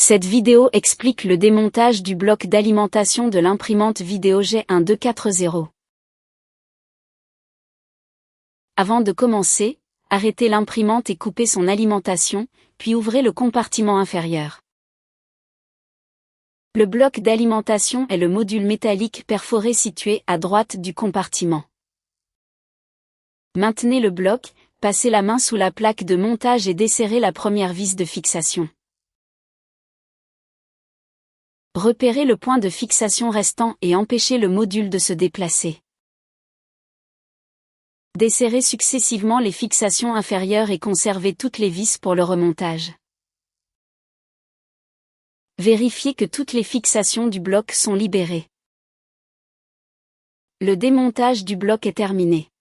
Cette vidéo explique le démontage du bloc d'alimentation de l'imprimante vidéo G1240. Avant de commencer, arrêtez l'imprimante et coupez son alimentation, puis ouvrez le compartiment inférieur. Le bloc d'alimentation est le module métallique perforé situé à droite du compartiment. Maintenez le bloc, passez la main sous la plaque de montage et desserrez la première vis de fixation. Repérez le point de fixation restant et empêchez le module de se déplacer. Desserrez successivement les fixations inférieures et conservez toutes les vis pour le remontage. Vérifiez que toutes les fixations du bloc sont libérées. Le démontage du bloc est terminé.